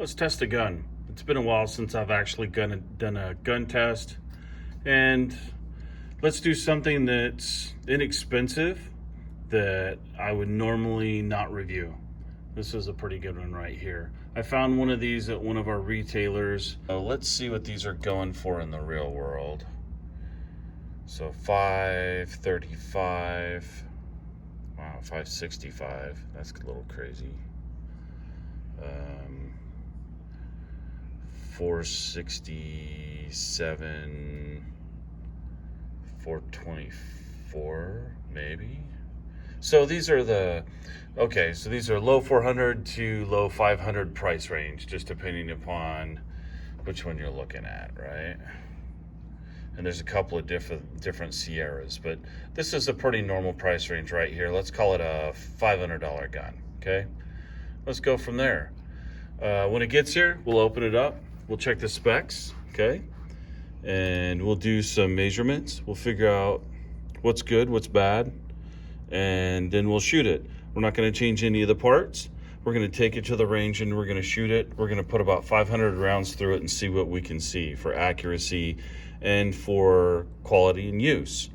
let's test a gun. It's been a while since I've actually done a gun test, and let's do something that's inexpensive that I would normally not review. This is a pretty good one right here. I found one of these at one of our retailers. Let's see what these are going for in the real world. So $535. Wow, $565. That's a little crazy. $467, $424 maybe. So these are so these are low 400 to low 500 price range, just depending upon which one you're looking at, right? And there's a couple of different Sierras, but this is a pretty normal price range right here. Let's call it a $500 gun, okay? Let's go from there. When it gets here, we'll open it up. We'll check the specs, okay? And we'll do some measurements. We'll figure out what's good, what's bad, and then we'll shoot it. We're not gonna change any of the parts. We're gonna take it to the range and we're gonna shoot it. We're gonna put about 500 rounds through it and see what we can see for accuracy and for quality and use.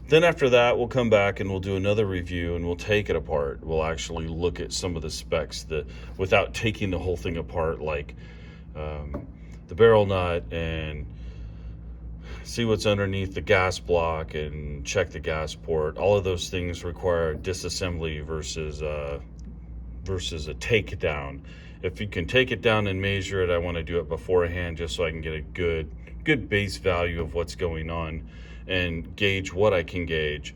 Then after that, we'll come back and we'll do another review and we'll take it apart. We'll actually look at some of the specs without taking the whole thing apart, like the barrel nut, and see what's underneath the gas block and check the gas port. All of those things require disassembly versus a takedown. If you can take it down and measure it, I want to do it beforehand just so I can get a good base value of what's going on and gauge what I can gauge.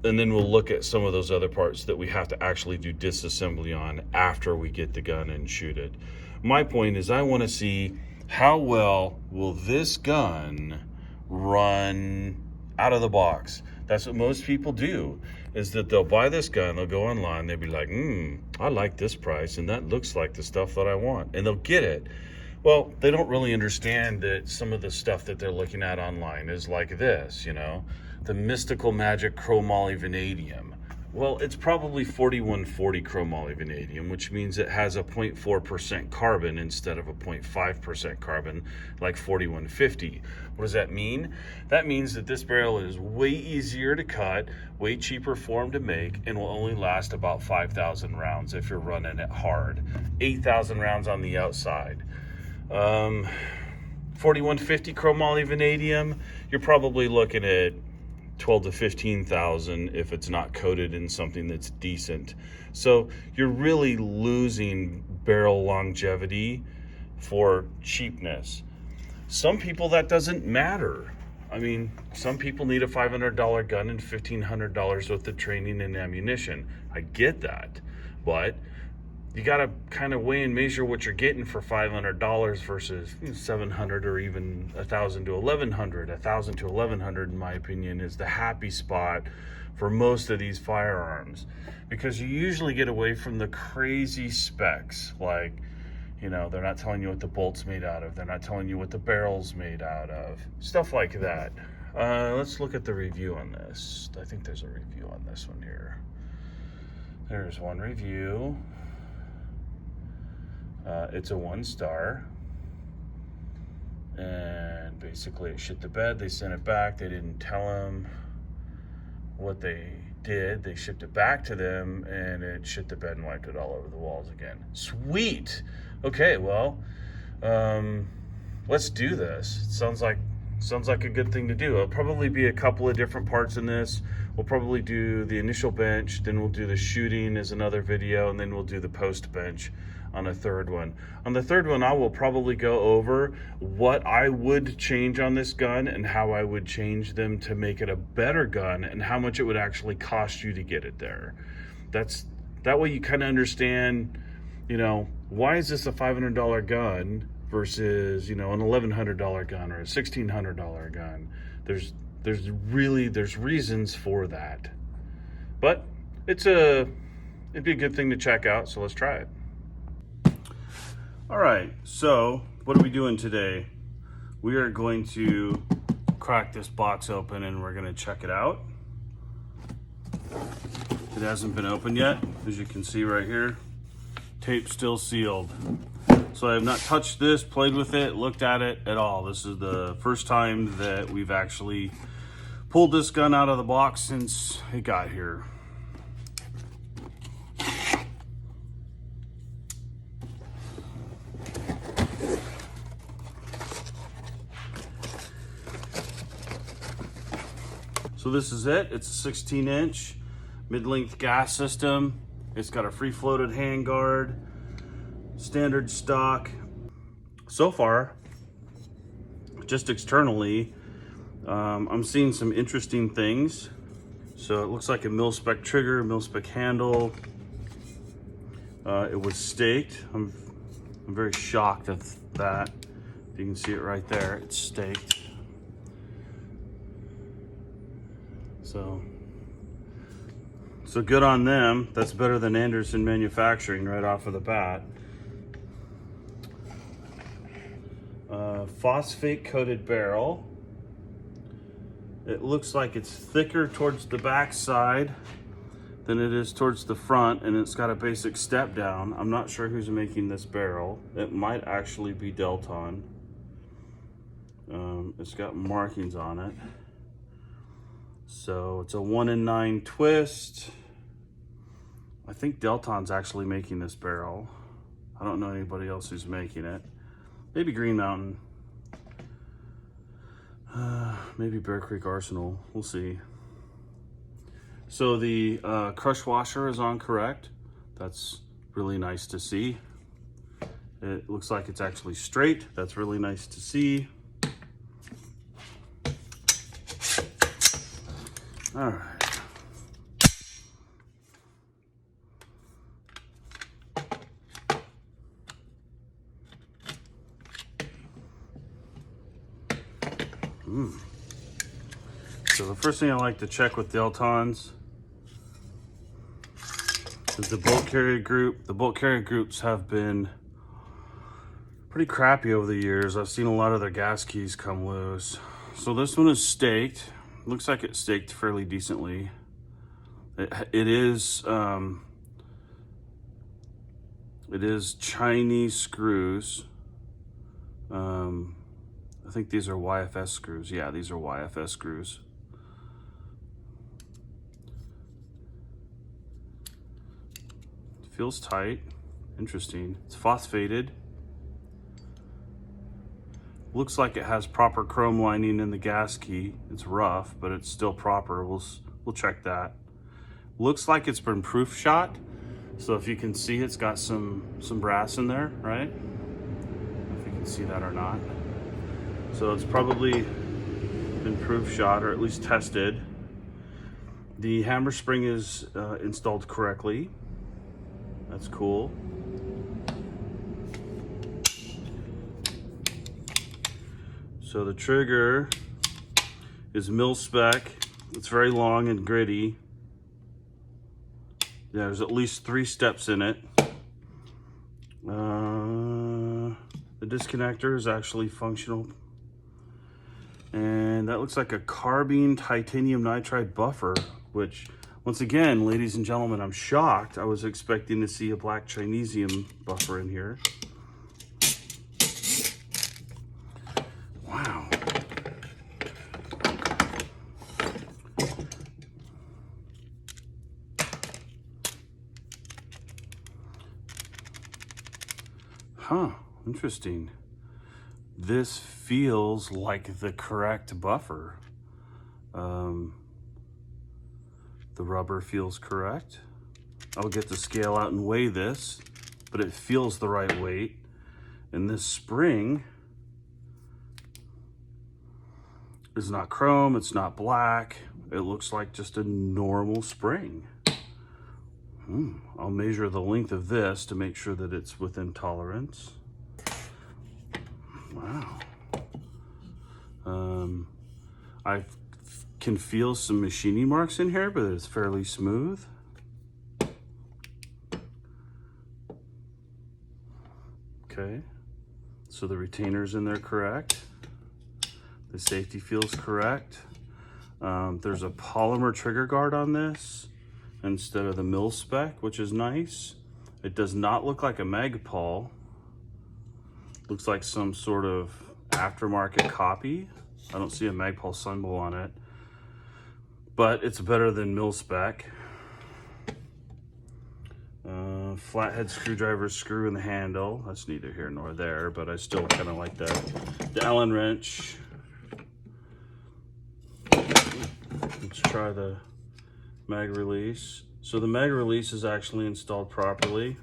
And then we'll look at some of those other parts that we have to actually do disassembly on after we get the gun and shoot it. My point is I want to see how well will this gun run out of the box. That's what most people do, is that they'll buy this gun, they'll go online, they'll be like, I like this price and that looks like the stuff that I want, and they'll get it. Well, they don't really understand that some of the stuff that they're looking at online is like this, the mystical magic chromoly vanadium. Well, it's probably 4140 chromoly vanadium, which means it has a 0.4% carbon instead of a 0.5% carbon like 4150. What does that mean? That means that this barrel is way easier to cut, way cheaper for them to make, and will only last about 5,000 rounds if you're running it hard. 8,000 rounds on the outside. 4150 chromoly vanadium, you're probably looking at 12 to 15,000 if it's not coated in something that's decent. So you're really losing barrel longevity for cheapness. Some people that doesn't matter. I mean, some people need a $500 gun and $1,500 worth of training and ammunition. I get that, but you got to kind of weigh and measure what you're getting for $500 versus $700 or even $1,000 to $1,100. $1,000 to $1,100, in my opinion, is the happy spot for most of these firearms, because you usually get away from the crazy specs, like, they're not telling you what the bolt's made out of. They're not telling you what the barrel's made out of. Stuff like that. Let's look at the review on this. I think there's a review on this one here. There's one review. It's a 1-star, and basically it shit the bed. They sent it back. They didn't tell them what they did. They shipped it back to them, and it shit the bed and wiped it all over the walls again. Sweet. Okay, well, let's do this. It sounds like a good thing to do. It'll probably be a couple of different parts in this. We'll probably do the initial bench, then we'll do the shooting as another video, and then we'll do the post bench on a third one. On the third one, I will probably go over what I would change on this gun and how I would change them to make it a better gun and how much it would actually cost you to get it there. That way you kind of understand, why is this a $500 gun versus, an $1,100 gun or a $1,600 gun? There's reasons for that. But it'd be a good thing to check out, so let's try it. All right, so what are we doing today? We are going to crack this box open and we're gonna check it out. It hasn't been opened yet, as you can see right here. tape still sealed. So I have not touched this, played with it, looked at it at all. This is the first time that we've actually pulled this gun out of the box since it got here. So this is it. It's a 16-inch mid-length gas system. It's got a free-floated handguard, standard stock. So far, just externally, I'm seeing some interesting things. So it looks like a mil-spec trigger, mil-spec handle. It was staked. I'm very shocked at that. You can see it right there. It's staked. So good on them. That's better than Anderson Manufacturing right off of the bat. Phosphate coated barrel. It looks like it's thicker towards the back side than it is towards the front, and it's got a basic step down. I'm not sure who's making this barrel. It might actually be Delton. It's got markings on it. So it's a 1 in 9 twist. I think Delton's actually making this barrel. I don't know anybody else who's making it. Maybe Green Mountain. Maybe Bear Creek Arsenal. We'll see. So the crush washer is on correct. That's really nice to see. It looks like it's actually straight. That's really nice to see. All right. So the first thing I like to check with Deltons is the bolt carrier group. The bolt carrier groups have been pretty crappy over the years. I've seen a lot of their gas keys come loose. So this one is staked. Looks like it's staked fairly decently. It is Chinese screws. I think these are YFS screws. Yeah, these are YFS screws. Feels tight. Interesting. It's phosphated. Looks like it has proper chrome lining in the gas key. It's rough, but it's still proper. We'll check that. Looks like it's been proof shot. So if you can see, it's got some brass in there, right? I don't know if you can see that or not. So it's probably been proof shot, or at least tested. The hammer spring is installed correctly. That's cool. So the trigger is mil-spec. It's very long and gritty. Yeah, there's at least 3 steps in it. The disconnector is actually functional. And that looks like a carbine titanium nitride buffer, which, once again, ladies and gentlemen, I'm shocked. I was expecting to see a black Chinesium buffer in here. Wow. Huh, interesting. This feels like the correct buffer. The rubber feels correct. I'll get the scale out and weigh this, but it feels the right weight. And this spring is not chrome, it's not black. It looks like just a normal spring. I'll measure the length of this to make sure that it's within tolerance. Wow. I can feel some machining marks in here, but it's fairly smooth. Okay, so the retainer's in there correct. The safety feels correct. There's a polymer trigger guard on this instead of the mil-spec, which is nice. It does not look like a Magpul. Looks like some sort of aftermarket copy. I don't see a Magpul symbol on it, but it's better than mil spec. Flathead screwdriver screw in the handle. That's neither here nor there, but I still kind of like that. The Allen wrench. Let's try the mag release. So the mag release is actually installed properly,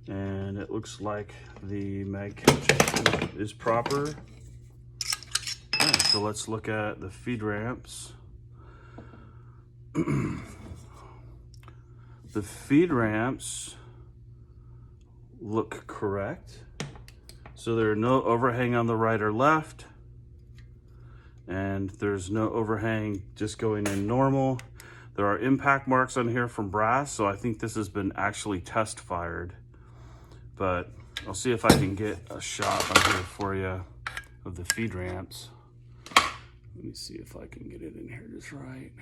and it looks like the mag catch is proper. Okay, so let's look at the feed ramps. The feed ramps look correct. So there are no overhang on the right or left, and there's no overhang just going in normal. There are impact marks on here from brass, so I think this has been actually test fired. But I'll see if I can get a shot on here for you of the feed ramps. Let me see if I can get it in here just right.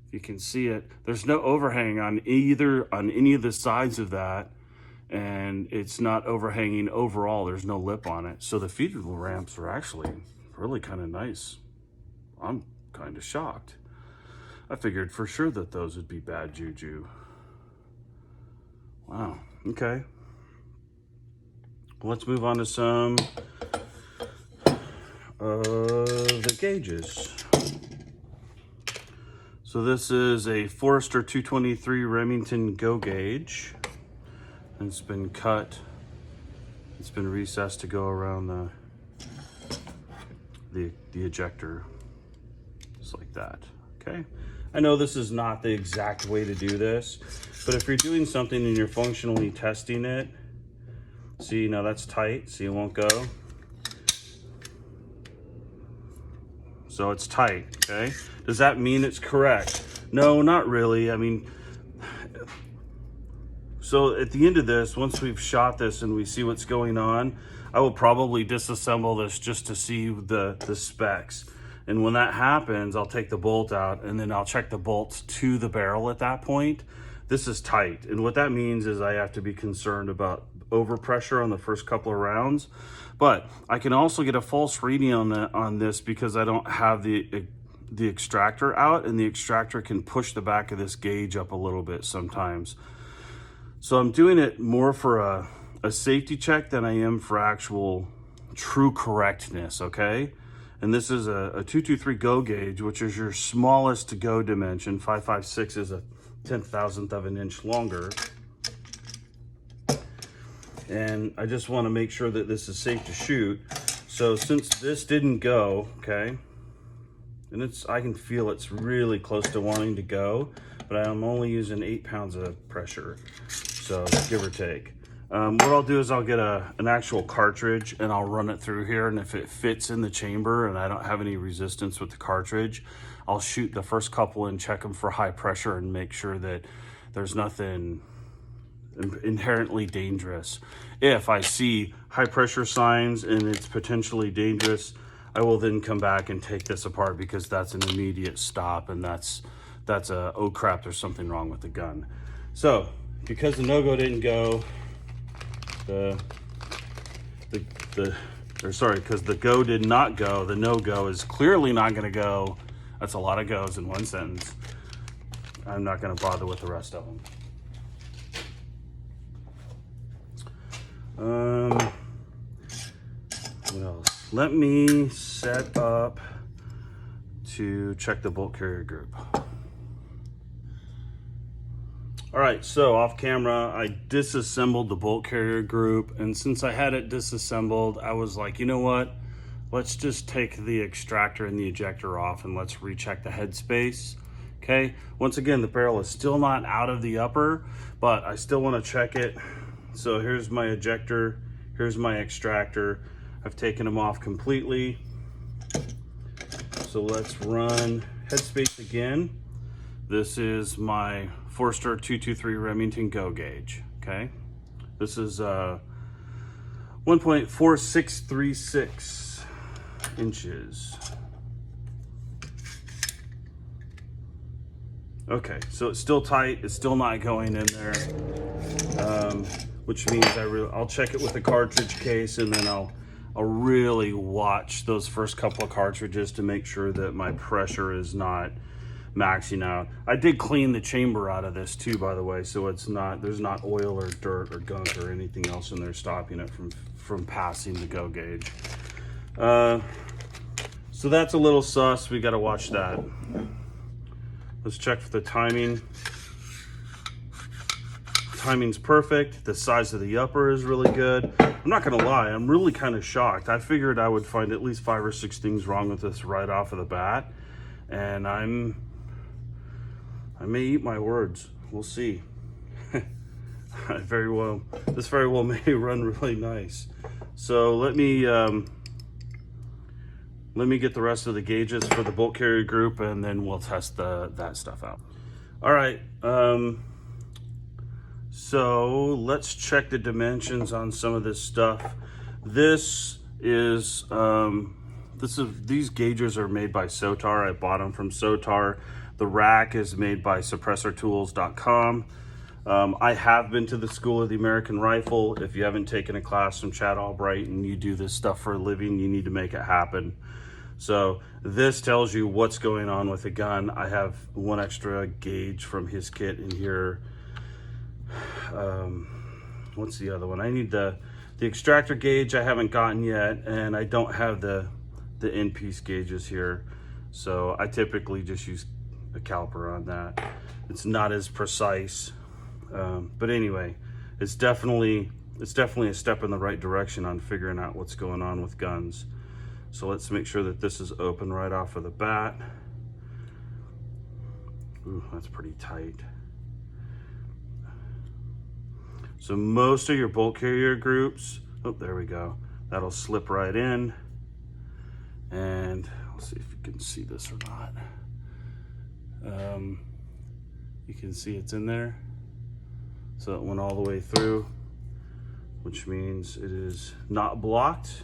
If you can see it, there's no overhang on any of the sides of that, and it's not overhanging overall. There's no lip on it. So the feed ramps are actually really kind of nice. I'm kind of shocked. I figured for sure that those would be bad juju. Wow, okay. Let's move on to some of the gauges. So this is a Forester 223 Remington Go gauge. And it's been cut. It's been recessed to go around the ejector, just like that, okay? I know this is not the exact way to do this, but if you're doing something and you're functionally testing it, see, now that's tight, so it won't go. So it's tight, okay? Does that mean it's correct? No, not really. I mean, so at the end of this, once we've shot this and we see what's going on, I will probably disassemble this just to see the specs. And when that happens, I'll take the bolt out and then I'll check the bolts to the barrel at that point. This is tight. And what that means is I have to be concerned about overpressure on the first couple of rounds. But I can also get a false reading on this because I don't have the extractor out, and the extractor can push the back of this gauge up a little bit sometimes. So I'm doing it more for a safety check than I am for actual true correctness, okay? And this is a 223 Go gauge, which is your smallest Go dimension. 5.56 is a 10,000th of an inch longer. And I just want to make sure that this is safe to shoot. So since this didn't go, okay, and I can feel it's really close to wanting to go, but I'm only using 8 pounds of pressure, so give or take. What I'll do is I'll get an actual cartridge and I'll run it through here, and if it fits in the chamber and I don't have any resistance with the cartridge, I'll shoot the first couple and check them for high pressure and make sure that there's nothing inherently dangerous. If I see high pressure signs and it's potentially dangerous, I will then come back and take this apart because that's an immediate stop, and that's a, oh crap, there's something wrong with the gun. So because the no-go didn't go, because the go did not go, the no-go is clearly not going to go. That's a lot of goes in one sentence. I'm not going to bother with the rest of them. What else? Let me set up to check the bolt carrier group. All right, so off camera, I disassembled the bolt carrier group, and since I had it disassembled, I was like, you know what? Let's just take the extractor and the ejector off and let's recheck the headspace. Okay, once again, the barrel is still not out of the upper, but I still want to check it. So here's my ejector, here's my extractor. I've taken them off completely. So let's run headspace again. This is my Forester 223 Remington Go gauge, okay? This is 1.4636 inches. Okay, so it's still tight. It's still not going in there, which means I'll check it with the cartridge case, and then I'll really watch those first couple of cartridges to make sure that my pressure is not maxing out. I did clean the chamber out of this too, by the way, so there's not oil or dirt or gunk or anything else in there stopping it from passing the go gauge. So that's a little sus. We got to watch that. Let's check for the timing. Timing's perfect. The size of the upper is really good. I'm not gonna lie, I'm really kind of shocked. I figured I would find at least 5 or 6 things wrong with this right off of the bat, and I may eat my words. We'll see. This very well may run really nice. So let me get the rest of the gauges for the bolt carrier group, and then we'll test that stuff out. All right. So let's check the dimensions on some of this stuff. These gauges are made by Sotar. I bought them from Sotar. The rack is made by suppressortools.com. I have been to the School of the American Rifle. If you haven't taken a class from Chad Albright and you do this stuff for a living, you need to make it happen. So this tells you what's going on with the gun. I have one extra gauge from his kit in here. What's the other one? I need the extractor gauge I haven't gotten yet, and I don't have the end piece gauges here. So I typically just use a caliper on that. It's not as precise, but anyway, it's definitely a step in the right direction on figuring out what's going on with guns. So let's make sure that this is open right off of the bat. Ooh, that's pretty tight. So most of your bolt carrier groups, oh, there we go. That'll slip right in. And let's see if you can see this or not. You can see it's in there. So it went all the way through, which means it is not blocked.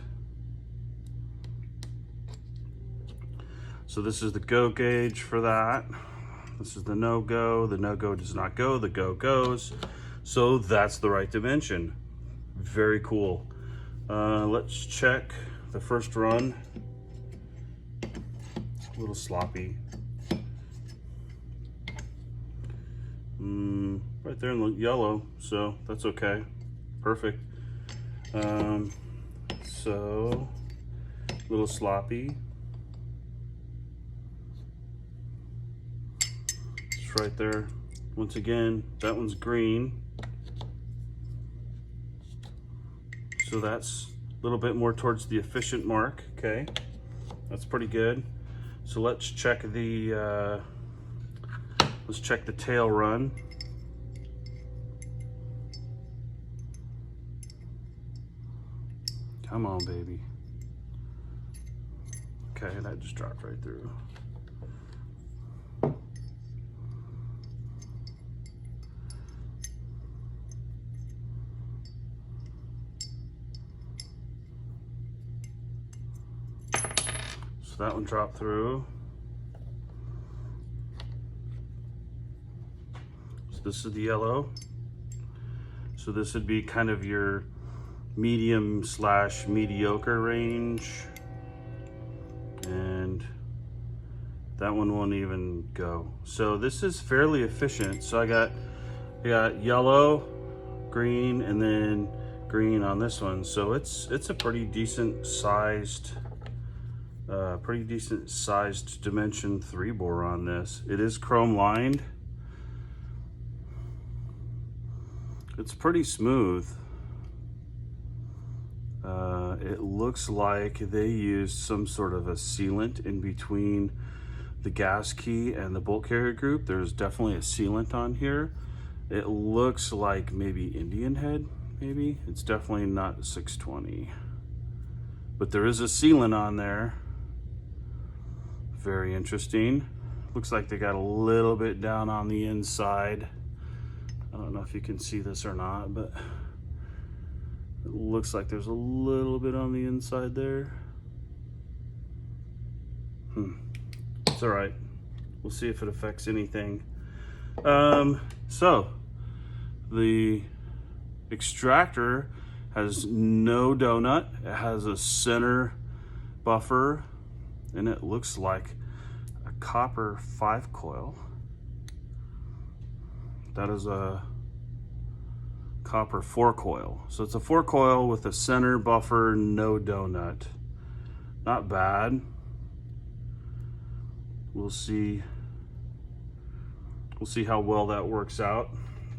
So this is the go gauge for that. This is the no-go. The no-go does not go, the go goes. So that's the right dimension. Very cool. Let's check the first run. A little sloppy. Right there in the yellow, so that's okay. Perfect. So a little sloppy. It's right there. Once again, that one's green. So that's a little bit more towards the efficient mark. Okay, that's pretty good. So let's check the tail run. Come on, baby. Okay, that just dropped right through. So that one dropped through. So this is the yellow. So this would be kind of your medium / mediocre range. And that one won't even go. So this is fairly efficient. So I got yellow, green, and then green on this one. So it's a pretty decent sized dimension 3 bore on this. It is chrome lined. It's pretty smooth. It looks like they used some sort of a sealant in between the gas key and the bolt carrier group. There's definitely a sealant on here. It looks like maybe Indian head, maybe. It's definitely not 620. But there is a sealant on there. Very interesting. Looks like they got a little bit down on the inside. I don't know if you can see this or not, but it looks like there's a little bit on the inside there. It's all right. We'll see if it affects anything. So the extractor has no donut. It has a center buffer, and it looks like a copper 5 coil. That is a copper 4 coil. So it's a 4 coil with a center buffer, no donut. Not bad. We'll see how well that works out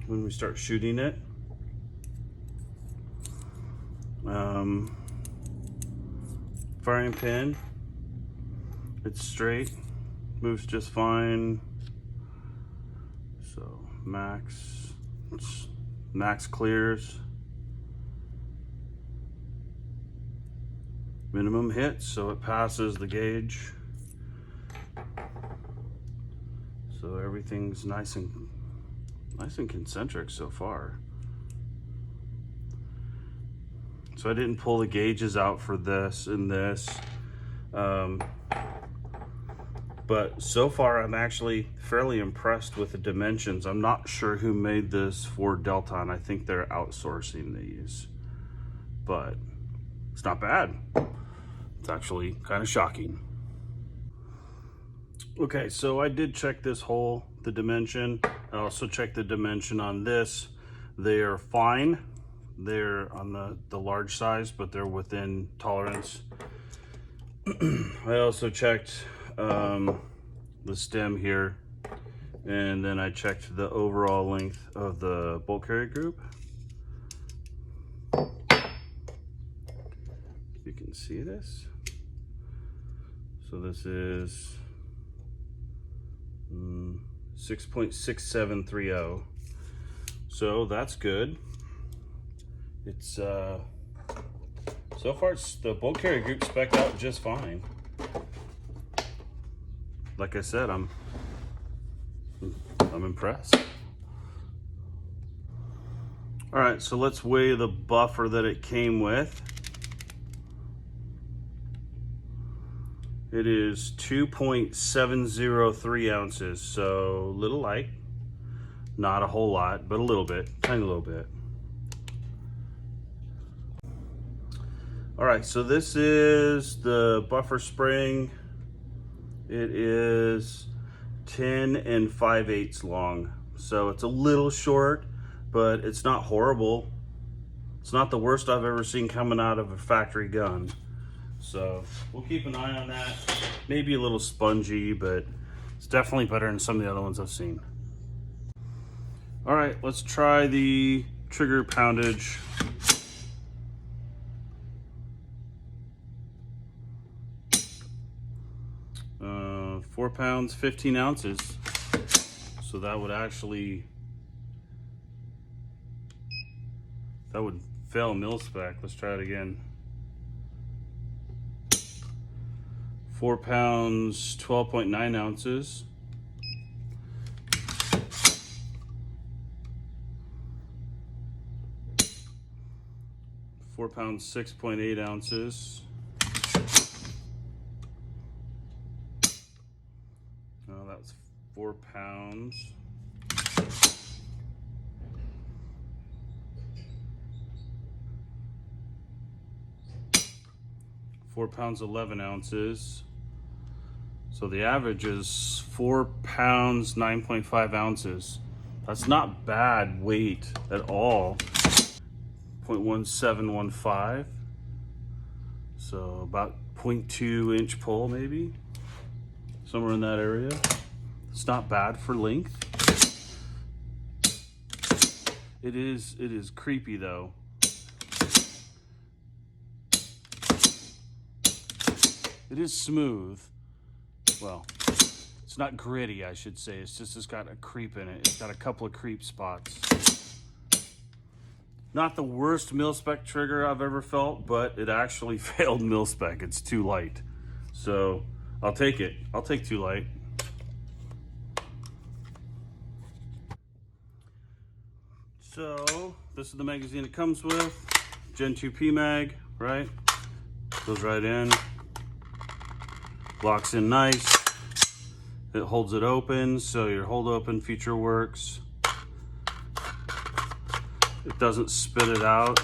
when we start shooting it. Firing pin, it's straight, moves just fine. So max clears. Minimum hits, so it passes the gauge. So everything's nice and concentric so far. So I didn't pull the gauges out for this and this. But so far I'm actually fairly impressed with the dimensions. I'm not sure who made this for Delton. I think they're outsourcing these, but it's not bad. It's actually kind of shocking. Okay, so I did check this hole, the dimension. I also checked the dimension on this. They are fine. They're on the large size, but they're within tolerance. I also checked the stem here, and then I checked the overall length of the bolt carrier group. You can see this. So this is 6.6730. So that's good. It's so far the bolt carrier group spec'd out just fine. Like I said, I'm impressed. All right, so let's weigh the buffer that it came with. It is 2.703 ounces, so a little light. Not a whole lot, but a little bit, tiny little bit. All right, so this is the buffer spring. It is 10 5/8 long. So it's a little short, but it's not horrible. It's not the worst I've ever seen coming out of a factory gun. So we'll keep an eye on that. Maybe a little spongy, but it's definitely better than some of the other ones I've seen. All right, let's try the trigger poundage. Uh, 4 pounds, 15 ounces. So that would fail mil spec. Let's try it again. 4 pounds, 12.9 ounces. 4 pounds, 6.8 ounces. Oh, that's 4 pounds. Four pounds, 11 ounces. So the average is 4 pounds, 9.5 ounces. That's not bad weight at all. 0.1715. So about 0.2 inch pull maybe. Somewhere in that area. It's not bad for length. It is creepy though. It is smooth. Well, it's not gritty, I should say. It's got a creep in it. It's got a couple of creep spots. Not the worst mil-spec trigger I've ever felt, but it actually failed mil-spec. It's too light. So I'll take it. I'll take too light. So this is the magazine it comes with. Gen 2 PMag, right? Goes right in. Locks in nice. It holds it open, so your hold open feature works. It doesn't spit it out.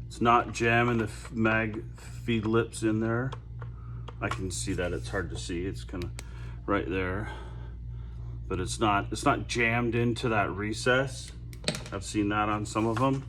It's not jamming the mag feed lips in there. I can see that, it's hard to see. It's kind of right there. But it's not jammed into that recess. I've seen that on some of them.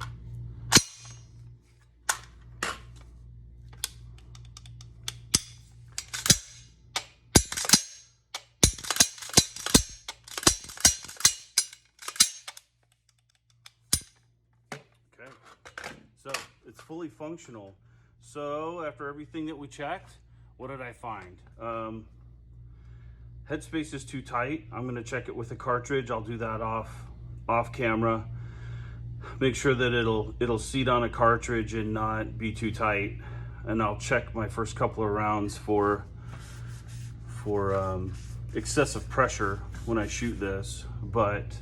Okay, so it's fully functional. So after everything that we checked, what did I find? Headspace is too tight. I'm gonna check it with a cartridge. I'll do that off camera. Make sure that it'll seat on a cartridge and not be too tight. And I'll check my first couple of rounds for excessive pressure when I shoot this. But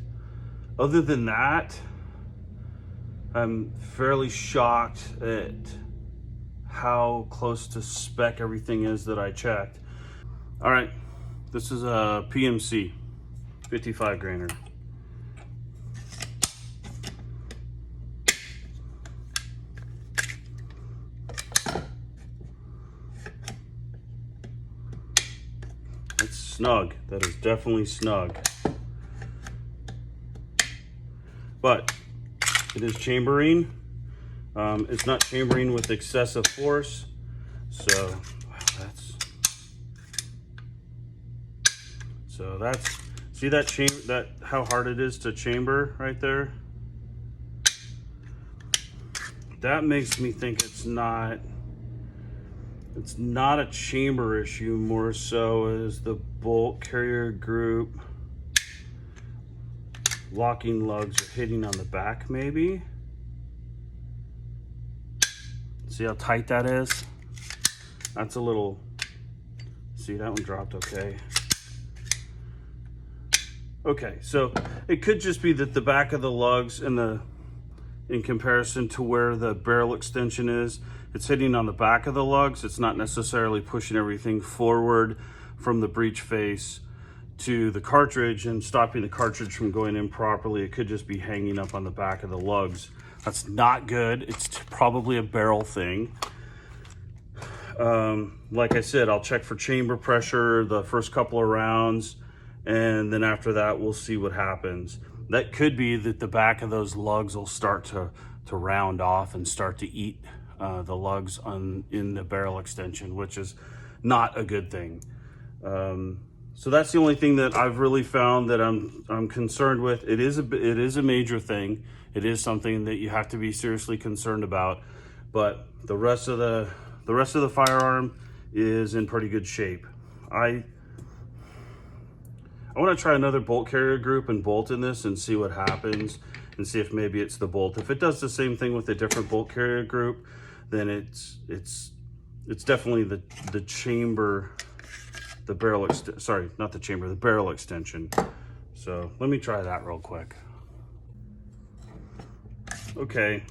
other than that, I'm fairly shocked at how close to spec everything is that I checked. All right, this is a PMC 55 grainer. It's snug. That is definitely snug. But it is chambering. It's not chambering with excessive force. So that's see that how hard it is to chamber right there. That makes me think it's not a chamber issue, more so as the bolt carrier group locking lugs are hitting on the back maybe. See how tight that is? That's a little, see that one dropped okay. Okay, so it could just be that the back of the lugs in comparison to where the barrel extension is, it's hitting on the back of the lugs. It's not necessarily pushing everything forward from the breech face to the cartridge and stopping the cartridge from going in properly. It could just be hanging up on the back of the lugs. That's not good. It's probably a barrel thing. Like I said, I'll check for chamber pressure the first couple of rounds, and then after that, we'll see what happens. That could be that the back of those lugs will start to round off and start to eat the lugs in the barrel extension, which is not a good thing. So that's the only thing that I've really found that I'm concerned with. It is a major thing. It is something that you have to be seriously concerned about, but the rest of the firearm is in pretty good shape. I want to try another bolt carrier group and bolt in this and see what happens, and see if maybe it's the bolt. If it does the same thing with a different bolt carrier group, then it's definitely the chamber, the barrel sorry, not the chamber, the barrel extension. So let me try that real quick. Okay,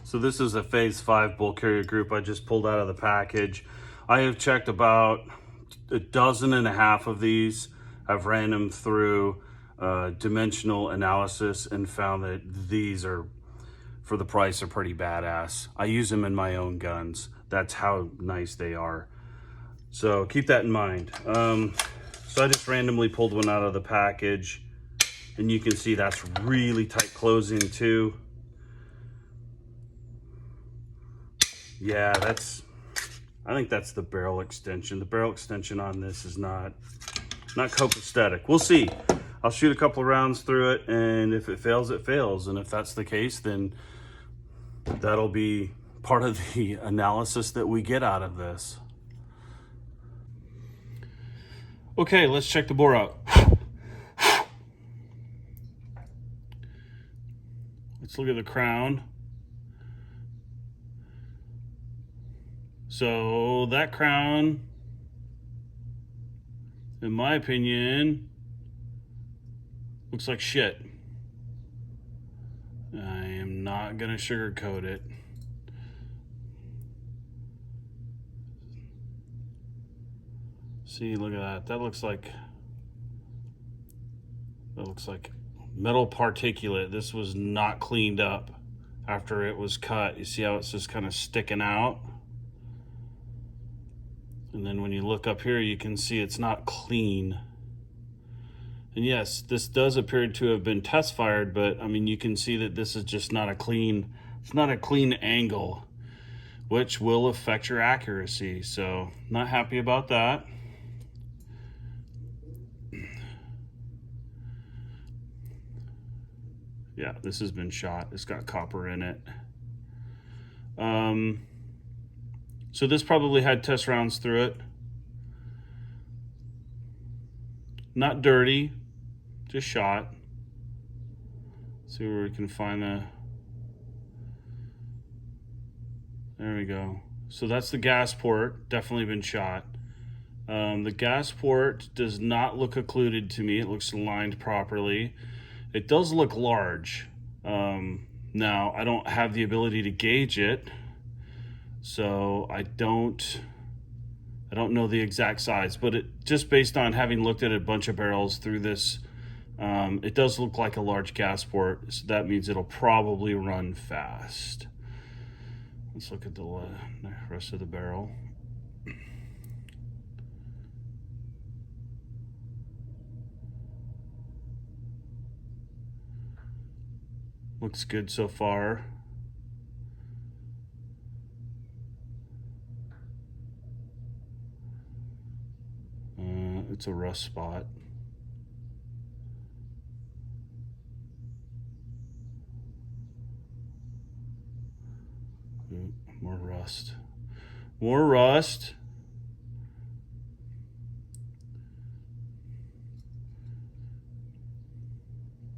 so this is a phase 5 bolt carrier group I just pulled out of the package. I have checked about 12 of these. I've ran them through dimensional analysis and found that these are, for the price, are pretty badass. I use them in my own guns. That's how nice they are. So keep that in mind. So I just randomly pulled one out of the package, and you can see that's really tight closing too. Yeah, I think that's the barrel extension. The barrel extension on this is not copacetic. We'll see. I'll shoot a couple of rounds through it, and if it fails, it fails. And if that's the case, then that'll be part of the analysis that we get out of this. Okay, let's check the bore out. Let's look at the crown. So that crown, in my opinion, looks like shit. I am not gonna sugarcoat it. See, look at that. That looks like It looks like metal particulate. This was not cleaned up after it was cut. You see how it's just kind of sticking out? And then when you look up here, you can see it's not clean. And yes, this does appear to have been test fired, but I mean, you can see that this is just not a clean, it's not a clean angle, which will affect your accuracy. So not happy about that. Yeah, this has been shot. It's got copper in it. So this probably had test rounds through it. Not dirty, just shot. See where we can find the, there we go. So that's the gas port, definitely been shot. The gas port does not look occluded to me. It looks aligned properly. It does look large. Now, I don't have the ability to gauge it, so I don't know the exact size, but it, just based on having looked at a bunch of barrels through this, it does look like a large gas port, so that means it'll probably run fast. Let's look at the rest of the barrel. Looks good so far. It's a rust spot. Ooh, more rust. More rust.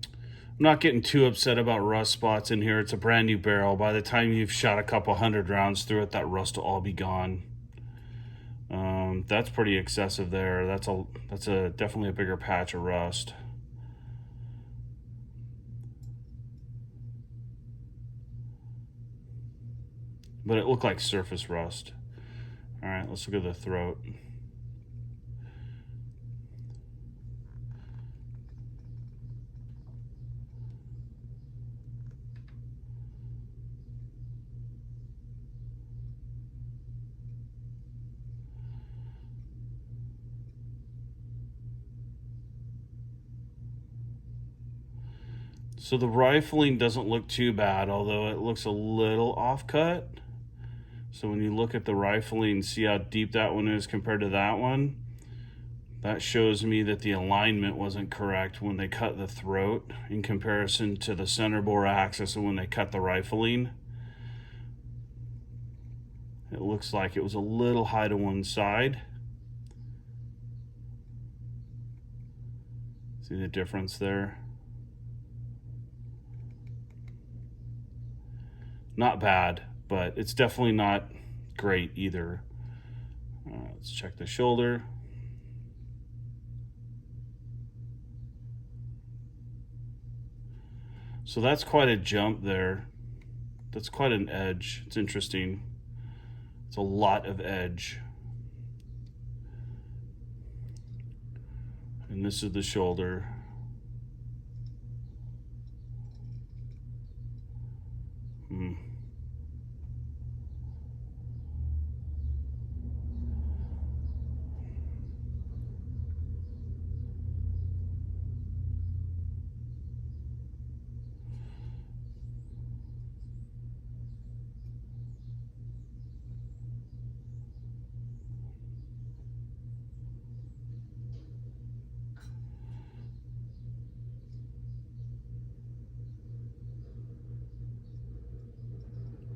I'm not getting too upset about rust spots in here. It's a brand new barrel. By the time you've shot a couple hundred rounds through it, that rust will all be gone. That's pretty excessive there. That's a definitely a bigger patch of rust. But it looked like surface rust. All right, let's look at the throat. So the rifling doesn't look too bad, although it looks a little off-cut. So when you look at the rifling, see how deep that one is compared to that one? That shows me that the alignment wasn't correct when they cut the throat in comparison to the center bore axis and when they cut the rifling. It looks like it was a little high to one side. See the difference there? Not bad, but it's definitely not great either. Let's check the shoulder. So that's quite a jump there. That's quite an edge. It's interesting. It's a lot of edge. And this is the shoulder.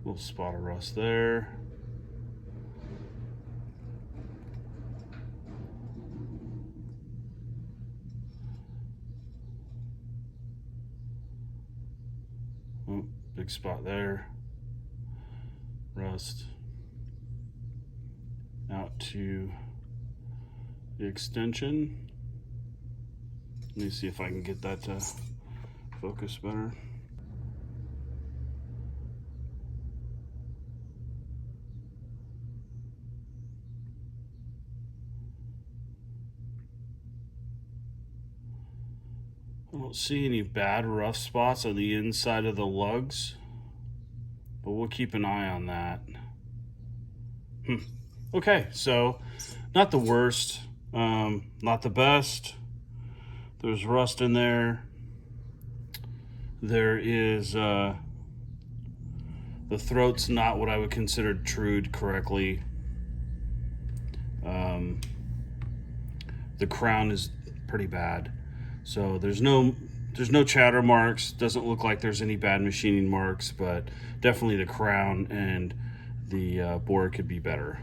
Little spot of rust there. Oh, big spot there. Rust. Out to the extension. Let me see if I can get that to focus better. don't see any bad rough spots on the inside of the lugs, but we'll keep an eye on that. Okay, so not the worst, not the best. There's rust in there. There is, the throat's not what I would consider trued correctly. The crown is pretty bad. So there's no chatter marks. Doesn't look like there's any bad machining marks, but definitely the crown and the bore could be better.